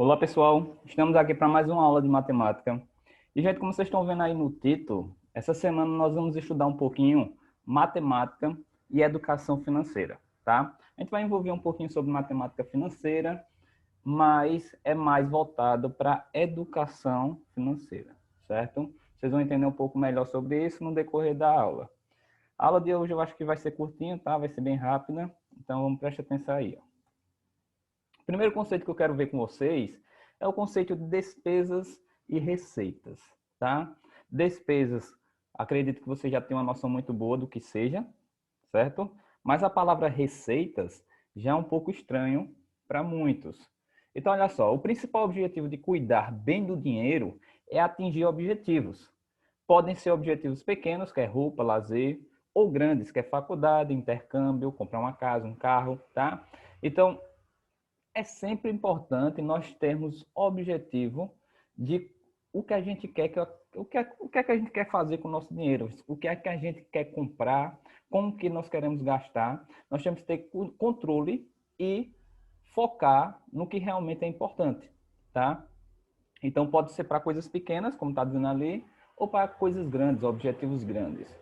Olá, pessoal. Estamos aqui para mais uma aula de matemática. E, gente, como vocês estão vendo aí no título, essa semana nós vamos estudar um pouquinho matemática e educação financeira, tá? A gente vai envolver um pouquinho sobre matemática financeira, mas é mais voltado para educação financeira, certo? Vocês vão entender um pouco melhor sobre isso no decorrer da aula. A aula de hoje eu acho que vai ser curtinha, tá? Vai ser bem rápida, então vamos prestar atenção aí, ó. O primeiro conceito que eu quero ver com vocês é o conceito de despesas e receitas, tá? Despesas, acredito que você já tem uma noção muito boa do que seja, certo? Mas a palavra receitas já é um pouco estranho para muitos. Então, olha só, o principal objetivo de cuidar bem do dinheiro é atingir objetivos. Podem ser objetivos pequenos, que é roupa, lazer, ou grandes, que é faculdade, intercâmbio, comprar uma casa, um carro, tá? Então, é sempre importante nós termos objetivo de o que a gente quer, o que é que a gente quer fazer com o nosso dinheiro, o que é que a gente quer comprar, como que nós queremos gastar. Nós temos que ter controle e focar no que realmente é importante, tá? Então pode ser para coisas pequenas, como está dizendo ali, ou para coisas grandes, objetivos grandes.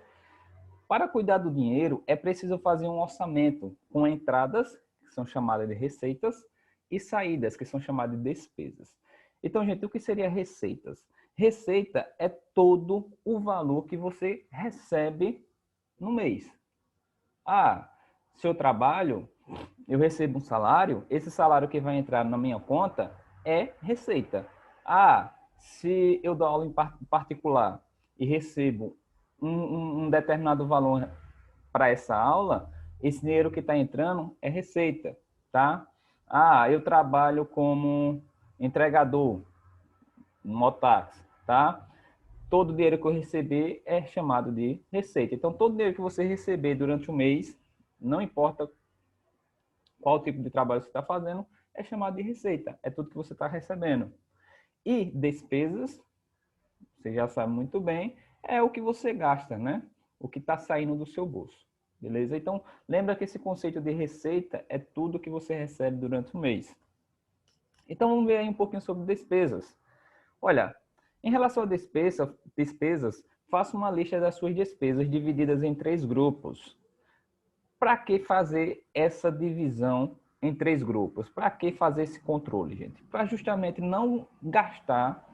Para cuidar do dinheiro, é preciso fazer um orçamento com entradas, que são chamadas de receitas, e saídas, que são chamadas de despesas. Então, gente, o que seria receitas? Receita é todo o valor que você recebe no mês. Ah, se eu trabalho, eu recebo um salário, esse salário que vai entrar na minha conta é receita. Ah, se eu dou aula em particular e recebo um determinado valor para essa aula, esse dinheiro que está entrando é receita, tá? Ah, eu trabalho como entregador, mototáxi, tá? Todo dinheiro que eu receber é chamado de receita. Então, todo dinheiro que você receber durante o mês, não importa qual tipo de trabalho você está fazendo, é chamado de receita. É tudo que você está recebendo. E despesas, você já sabe muito bem, é o que você gasta, né? O que está saindo do seu bolso. Beleza? Então, lembra que esse conceito de receita é tudo que você recebe durante o mês. Então, vamos ver aí um pouquinho sobre despesas. Olha, em relação a despesas, faça uma lista das suas despesas divididas em 3 grupos. Para que fazer essa divisão em 3 grupos? Para que fazer esse controle, gente? Para justamente não gastar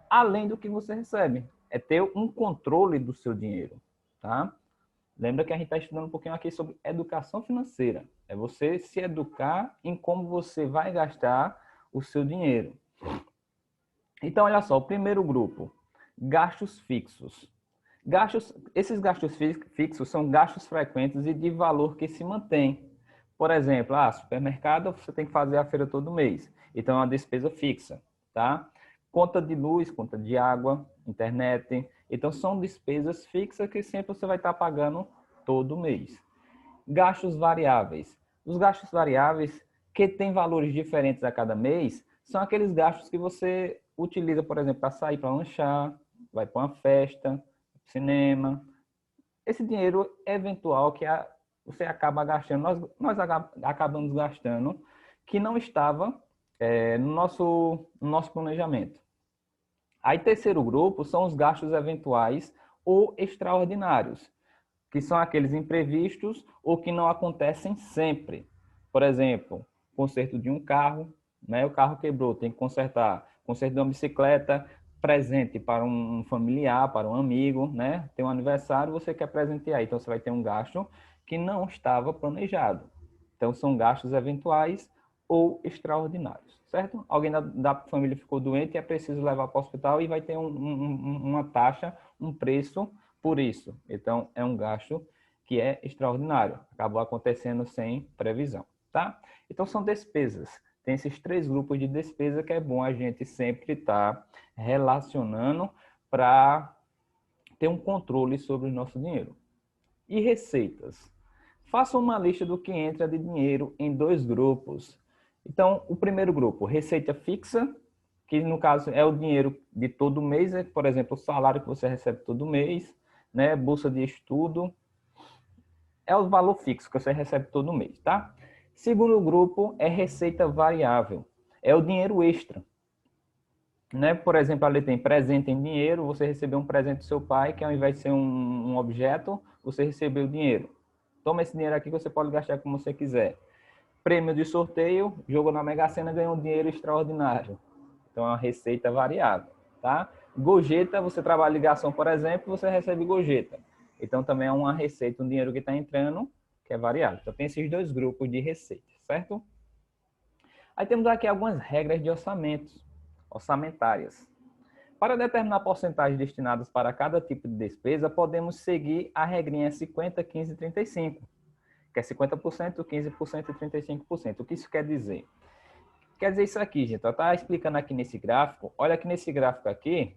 além do que você recebe. É ter um controle do seu dinheiro, tá? Lembra que a gente está estudando um pouquinho aqui sobre educação financeira. É você se educar em como você vai gastar o seu dinheiro. Então, olha só, o primeiro grupo, gastos fixos. Esses gastos fixos são gastos frequentes e de valor que se mantém. Por exemplo, supermercado você tem que fazer a feira todo mês. Então, é uma despesa fixa, tá? Conta de luz, conta de água, internet. Então, são despesas fixas que sempre você vai estar pagando todo mês. Gastos variáveis. Os gastos variáveis, que têm valores diferentes a cada mês, são aqueles gastos que você utiliza, por exemplo, para sair para lanchar, vai para uma festa, cinema. Esse dinheiro eventual que você acaba gastando, nós acabamos gastando, que não estava no nosso planejamento. Aí, terceiro grupo são os gastos eventuais ou extraordinários, que são aqueles imprevistos ou que não acontecem sempre. Por exemplo, conserto de um carro, né? O carro quebrou, tem que consertar. Conserto de uma bicicleta, presente para um familiar, para um amigo, né? Tem um aniversário, você quer presentear, então você vai ter um gasto que não estava planejado. Então são gastos eventuais ou extraordinários, certo? Alguém da família ficou doente e é preciso levar para o hospital e vai ter uma taxa, um preço por isso. Então, é um gasto que é extraordinário. Acabou acontecendo sem previsão, tá? Então, são despesas. Tem esses 3 grupos de despesa que é bom a gente sempre estar relacionando para ter um controle sobre o nosso dinheiro. E receitas. Faça uma lista do que entra de dinheiro em 2 grupos. Então, o primeiro grupo, receita fixa, que no caso é o dinheiro de todo mês, por exemplo, o salário que você recebe todo mês, né? Bolsa de estudo, é o valor fixo que você recebe todo mês, tá? Segundo grupo é receita variável. é o dinheiro extra. Né? Por exemplo, ali tem presente em dinheiro, você recebeu um presente do seu pai, que ao invés de ser um objeto, você recebeu dinheiro. Toma esse dinheiro aqui que você pode gastar como você quiser. Prêmio de sorteio, jogou na Mega Sena, ganhou um dinheiro extraordinário. Então, é uma receita variável, tá? Gorjeta, você trabalha ligação, por exemplo, você recebe gorjeta. Então, também é uma receita, um dinheiro que está entrando, que é variável. Então, tem esses dois grupos de receitas, certo? Aí temos aqui algumas regras de orçamentárias. Para determinar porcentagens destinadas para cada tipo de despesa, podemos seguir a regrinha 50, 15 35, que é 50%, 15% e 35%. O que isso quer dizer? Quer dizer isso aqui, gente. Está explicando aqui nesse gráfico. Olha aqui nesse gráfico aqui.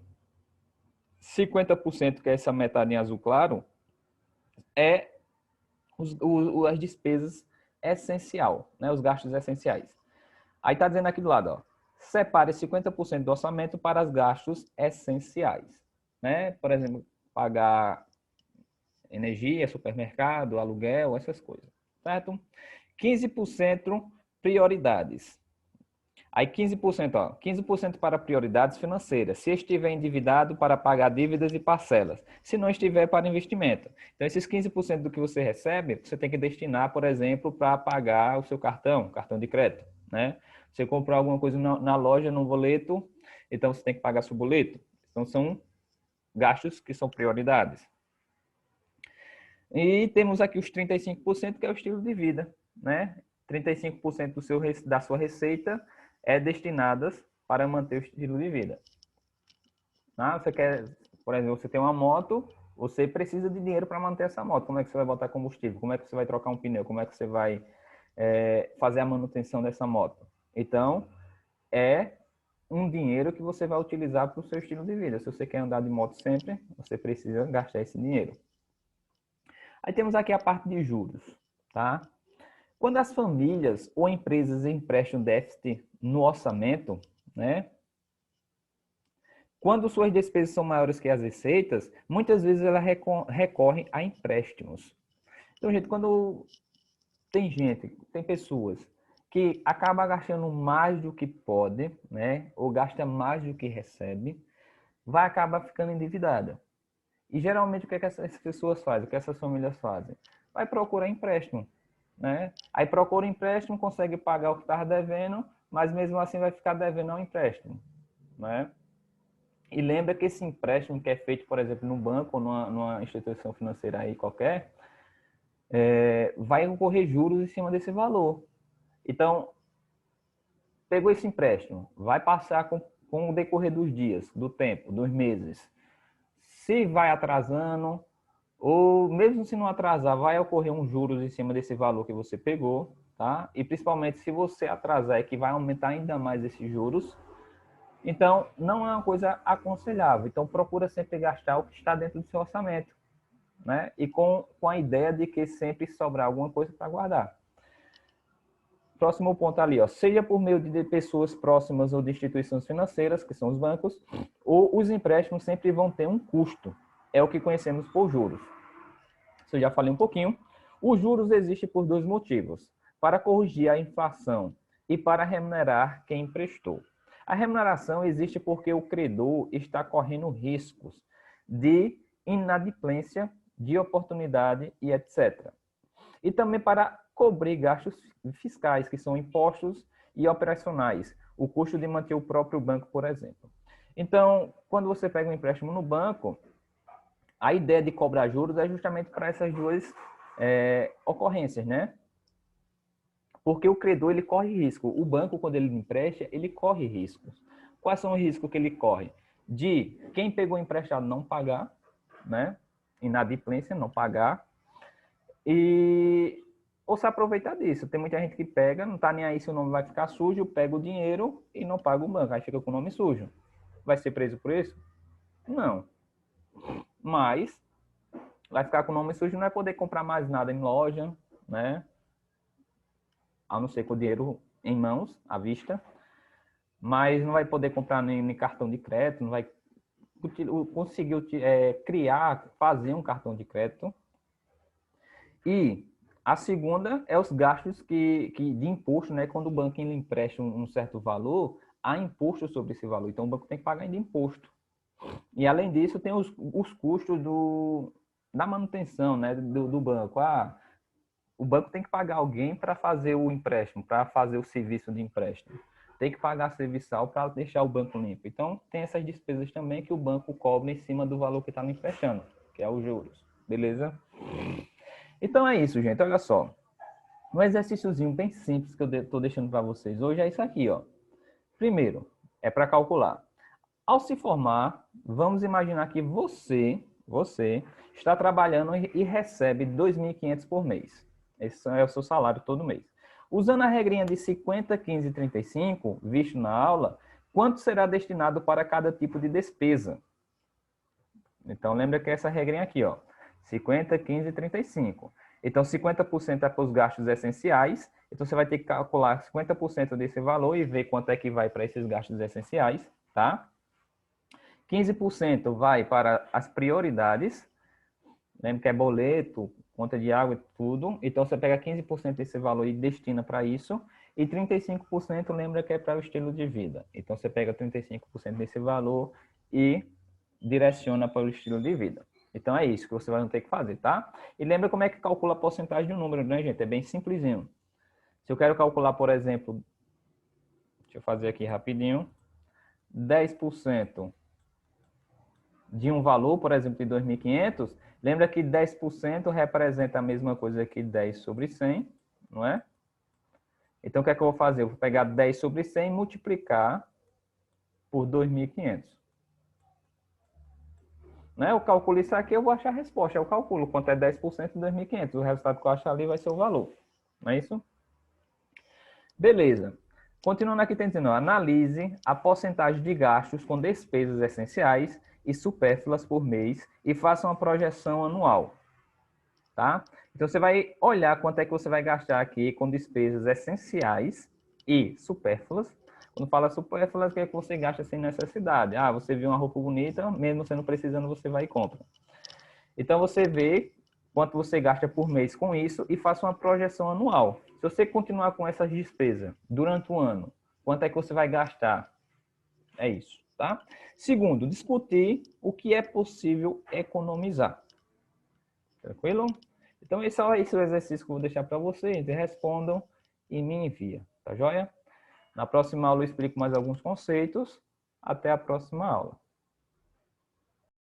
50%, que é essa metade em azul claro, é as despesas essencial, né? Os gastos essenciais. Aí está dizendo aqui do lado, ó, separe 50% do orçamento para os gastos essenciais, né? Por exemplo, pagar energia, supermercado, aluguel, essas coisas, certo? 15% prioridades. Aí 15%, ó, 15% para prioridades financeiras, se estiver endividado para pagar dívidas e parcelas, se não estiver para investimento. Então, esses 15% do que você recebe, você tem que destinar, por exemplo, para pagar o seu cartão de crédito, né? Você comprou alguma coisa na loja, num boleto, então você tem que pagar seu boleto. Então, são gastos que são prioridades. E temos aqui os 35%, que é o estilo de vida, né? 35% da sua receita é destinadas para manter o estilo de vida. Você quer, por exemplo, você tem uma moto, você precisa de dinheiro para manter essa moto. Como é que você vai botar combustível? Como é que você vai trocar um pneu? Como é que você vai fazer a manutenção dessa moto? Então, é um dinheiro que você vai utilizar para o seu estilo de vida. Se você quer andar de moto sempre, você precisa gastar esse dinheiro. Aí temos aqui a parte de juros, tá? Quando as famílias ou empresas emprestam déficit no orçamento, né? Quando suas despesas são maiores que as receitas, muitas vezes elas recorrem a empréstimos. Então, gente, quando tem pessoas que acabam gastando mais do que pode, né? Ou gasta mais do que recebe, vai acabar ficando endividada. E geralmente o que essas pessoas fazem, o que essas famílias fazem? Vai procurar empréstimo, né? Aí procura empréstimo, consegue pagar o que estava devendo, mas mesmo assim vai ficar devendo ao empréstimo, né? E lembra que esse empréstimo que é feito, por exemplo, no banco ou numa instituição financeira aí qualquer, vai ocorrer juros em cima desse valor. Então, pegou esse empréstimo, vai passar com o decorrer dos dias, do tempo, dos meses. Se vai atrasando, ou mesmo se não atrasar, vai ocorrer um juros em cima desse valor que você pegou, tá? E principalmente se você atrasar, é que vai aumentar ainda mais esses juros. Então, não é uma coisa aconselhável. Então, procura sempre gastar o que está dentro do seu orçamento, né? E com a ideia de que sempre sobrar alguma coisa para guardar. Próximo ponto ali, ó, seja por meio de pessoas próximas ou de instituições financeiras, que são os bancos, ou os empréstimos sempre vão ter um custo. É o que conhecemos por juros. Isso eu já falei um pouquinho. Os juros existem por dois motivos: para corrigir a inflação e para remunerar quem emprestou. A remuneração existe porque o credor está correndo riscos de inadimplência, de oportunidade e etc. E também para cobrir gastos fiscais, que são impostos e operacionais, o custo de manter o próprio banco, por exemplo. Então, quando você pega um empréstimo no banco, a ideia de cobrar juros é justamente para essas duas ocorrências, né? Porque o credor, ele corre risco. O banco, quando ele empresta, ele corre riscos. Quais são os riscos que ele corre? De quem pegou emprestado não pagar, né? Inadimplência, não pagar. Ou se aproveitar disso. Tem muita gente que pega, não está nem aí se o nome vai ficar sujo, pega o dinheiro e não paga o banco. Aí fica com o nome sujo. Vai ser preso por isso? Não. Mas vai ficar com o nome sujo, não vai poder comprar mais nada em loja, né? A não ser com o dinheiro em mãos, à vista. Mas não vai poder comprar nem cartão de crédito, não vai conseguir criar, fazer um cartão de crédito. E A segunda é os gastos de imposto, né? Quando o banco lhe empresta um certo valor, há imposto sobre esse valor. Então, o banco tem que pagar ainda imposto. E, além disso, tem os custos da manutenção, né? Do banco. O banco tem que pagar alguém para fazer o empréstimo, para fazer o serviço de empréstimo. Tem que pagar serviçal para deixar o banco limpo. Então, tem essas despesas também que o banco cobra em cima do valor que está lhe emprestando, que é os juros. Beleza? Então é isso, gente. Olha só. Um exercíciozinho bem simples que eu estou deixando para vocês hoje é isso aqui, ó. Primeiro, é para calcular. Ao se formar, vamos imaginar que você está trabalhando e recebe 2.500 por mês. Esse é o seu salário todo mês. Usando a regrinha de 50, 15 e 35, visto na aula, quanto será destinado para cada tipo de despesa? Então, lembra que essa regrinha aqui, ó. 50, 15 e 35. Então, 50% é para os gastos essenciais. Então, você vai ter que calcular 50% desse valor e ver quanto é que vai para esses gastos essenciais, tá? 15% vai para as prioridades. Lembra que é boleto, conta de água e tudo. Então, você pega 15% desse valor e destina para isso. E 35% lembra que é para o estilo de vida. Então, você pega 35% desse valor e direciona para o estilo de vida. Então, é isso que você vai ter que fazer, tá? E lembra como é que calcula a porcentagem de um número, né, gente? É bem simplesinho. Se eu quero calcular, por exemplo, deixa eu fazer aqui rapidinho, 10% de um valor, por exemplo, de 2.500, lembra que 10% representa a mesma coisa que 10 sobre 100, não é? Então, o que é que eu vou fazer? Eu vou pegar 10 sobre 100 e multiplicar por 2.500. Né? Eu calculo isso aqui, eu vou achar a resposta. Eu calculo quanto é 10% de 2.500. O resultado que eu achar ali vai ser o valor. Não é isso? Beleza. Continuando aqui, tem dizendo, analise a porcentagem de gastos com despesas essenciais e supérfluas por mês e faça uma projeção anual. Tá? Então, você vai olhar quanto é que você vai gastar aqui com despesas essenciais e supérfluas. Quando fala supérfluas, o que é que você gasta sem necessidade? Ah, você viu uma roupa bonita, mesmo você não precisando, você vai e compra. Então, você vê quanto você gasta por mês com isso e faça uma projeção anual. Se você continuar com essas despesas durante o ano, quanto é que você vai gastar? É isso, tá? Segundo, discutir o que é possível economizar. Tranquilo? Então, esse é o exercício que eu vou deixar para vocês. Respondam e me envia, tá joia? Na próxima aula eu explico mais alguns conceitos. Até a próxima aula.